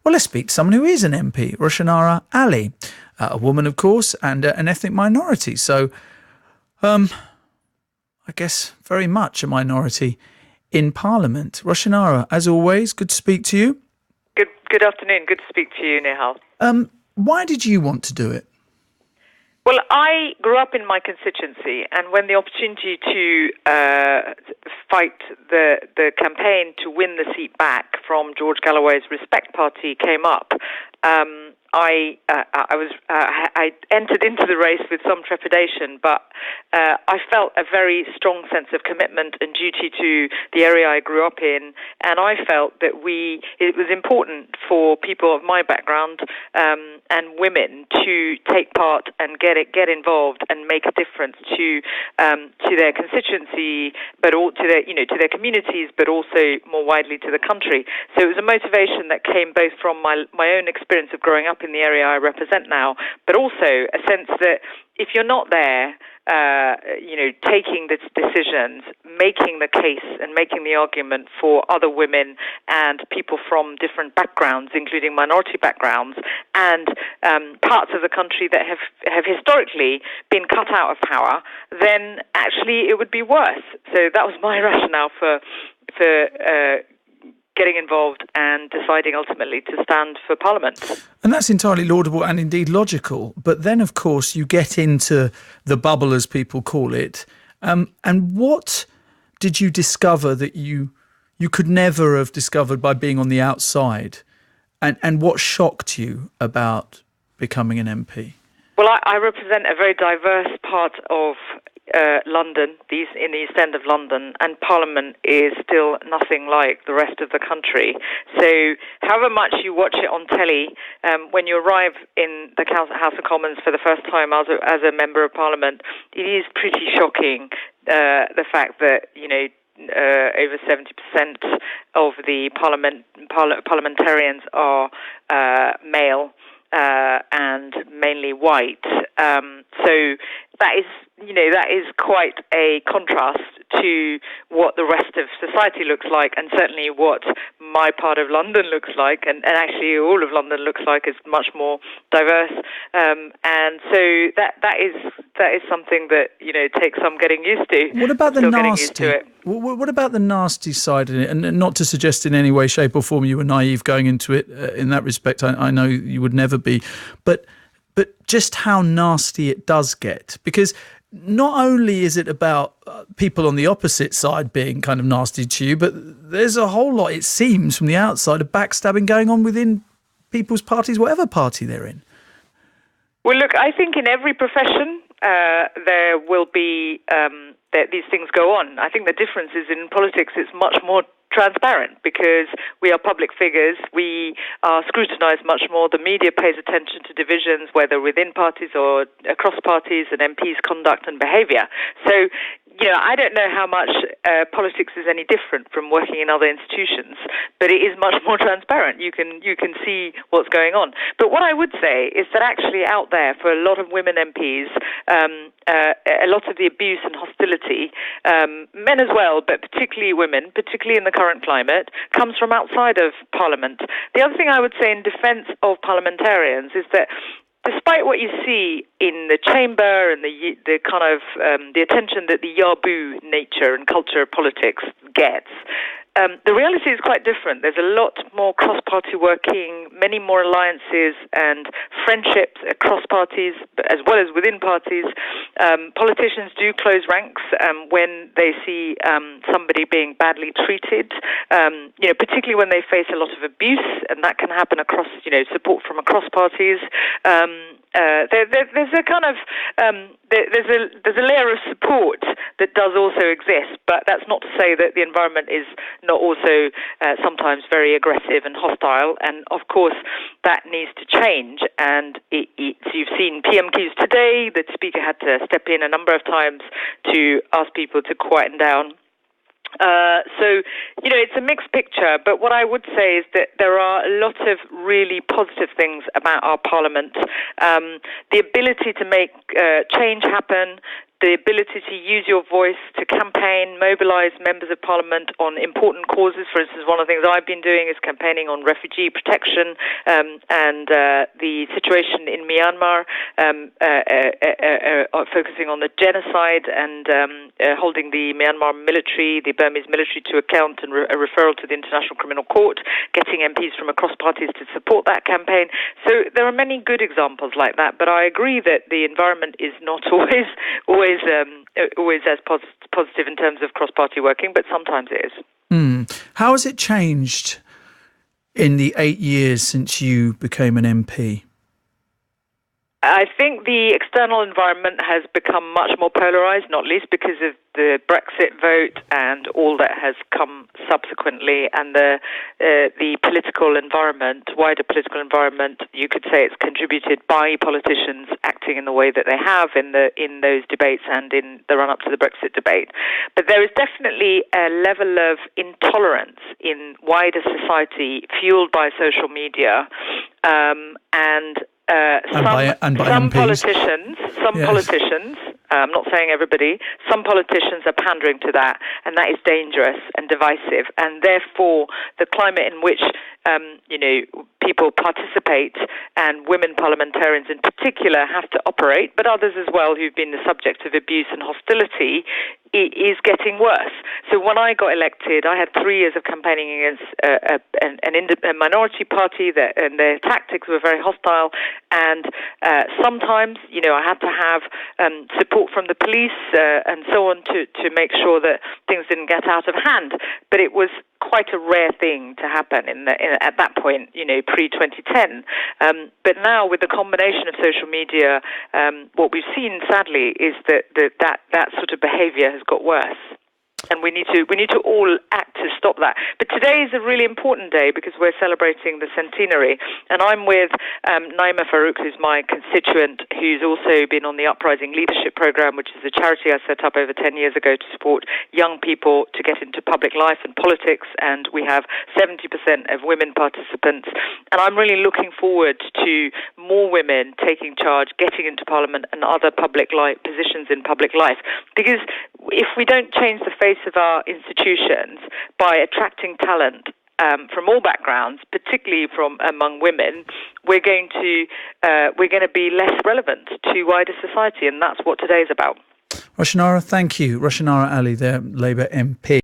Well, let's speak to someone who is an MP, Roshanara Ali, a woman, of course, and an ethnic minority. So, I guess very much a minority in Parliament. Roshanara, as always, good to speak to you. Good afternoon. Good to speak to you, Nihal. Why did you want to do it? Well, I grew up in my constituency, and when the opportunity to fight the campaign to win the seat back from George Galloway's Respect Party came up, I entered into the race with some trepidation, but I felt a very strong sense of commitment and duty to the area I grew up in, and I felt that it was important for people of my background and women to take part and get involved and make a difference to their constituency, but all to their communities, but also more widely to the country. So it was a motivation that came both from my own experience of growing up in the area I represent now, but also a sense that if you're not there, taking the decisions, making the case and making the argument for other women and people from different backgrounds, including minority backgrounds, and parts of the country that have historically been cut out of power, then actually it would be worse. So that was my rationale for getting involved and deciding ultimately to stand for Parliament. And that's entirely laudable and indeed logical. But then, of course, you get into the bubble, as people call it. And what did you discover that you could never have discovered by being on the outside? And what shocked you about becoming an MP? Well, I represent a very diverse part of London, in the East End of London, and Parliament is still nothing like the rest of the country. So however much you watch it on telly, when you arrive in the House of Commons for the first time as a Member of Parliament, it is pretty shocking, the fact that, over 70% of the parliamentarians are male and mainly white. So that is quite a contrast to what the rest of society looks like, and certainly what my part of London looks like, and actually all of London looks like is much more diverse. And so that is something that takes some getting used to. What about the nasty? What about the nasty side of it? And not to suggest in any way, shape, or form you were naive going into it in that respect. I know you would never be, but just how nasty it does get, because not only is it about people on the opposite side being kind of nasty to you, but there's a whole lot, it seems, from the outside, of backstabbing going on within people's parties, whatever party they're in. Well, look, I think in every profession there will be these things go on. I think the difference is in politics it's much more transparent because we are public figures. We are scrutinised much more. The media pays attention to divisions, whether within parties or across parties, and MPs' conduct and behaviour. So, I don't know how much politics is any different from working in other institutions, but it is much more transparent. You can see what's going on. But what I would say is that actually out there, for a lot of women MPs, a lot of the abuse and hostility, men as well, but particularly women, particularly in the current climate, comes from outside of Parliament. The other thing I would say in defence of parliamentarians is that despite what you see in the chamber and the kind of the attention that the yaboo nature and culture of politics gets, the reality is quite different. There's a lot more cross-party working, many more alliances and friendships across parties, as well as within parties. Politicians do close ranks when they see somebody being badly treated, particularly when they face a lot of abuse, and that can happen across, support from across parties. There's a kind of there's a layer of support that does also exist, but that's not to say that the environment is not also sometimes very aggressive and hostile. And of course, that needs to change. And you've seen PMQs today. The Speaker had to step in a number of times to ask people to quieten down. So, it's a mixed picture, but what I would say is that there are a lot of really positive things about our Parliament. The ability to make change happen, the ability to use your voice to campaign, mobilise members of parliament on important causes. For instance, one of the things I've been doing is campaigning on refugee protection and the situation in Myanmar, focusing on the genocide and holding the Myanmar military, the Burmese military to account, and a referral to the International Criminal Court, getting MPs from across parties to support that campaign. So there are many good examples like that, but I agree that the environment is not always as positive in terms of cross-party working, but sometimes it is. How has it changed in the 8 years since you became an MP? I think the external environment has become much more polarised, not least because of the Brexit vote and all that has come subsequently, and the political environment, wider political environment. You could say it's contributed by politicians acting in the way that they have in those debates and in the run-up to the Brexit debate. But there is definitely a level of intolerance in wider society fueled by social media and some politicians, I'm not saying everybody, some politicians are pandering to that, and that is dangerous and divisive, and therefore the climate in which people participate, and women parliamentarians in particular have to operate, but others as well who've been the subject of abuse and hostility, is getting worse. So when I got elected, I had 3 years of campaigning against a minority party, and their tactics were very hostile, and sometimes, I had to have support from the police and so on to make sure that things didn't get out of hand. But it was quite a rare thing to happen at that point, pre-2010. But now, with the combination of social media, what we've seen, sadly, is that sort of behaviour has got worse. And we need to all act to stop that. But today is a really important day because we're celebrating the centenary. And I'm with Naima Farouk, who's my constituent, who's also been on the Uprising Leadership Programme, which is a charity I set up over 10 years ago to support young people to get into public life and politics. And we have 70% of women participants. And I'm really looking forward to more women taking charge, getting into Parliament and other public life positions in public life. Because if we don't change the face of our institutions by attracting talent from all backgrounds, particularly from among women, we're going to be less relevant to wider society, and that's what today is about. Roshanara, thank you. Roshanara Ali, there, Labour MP.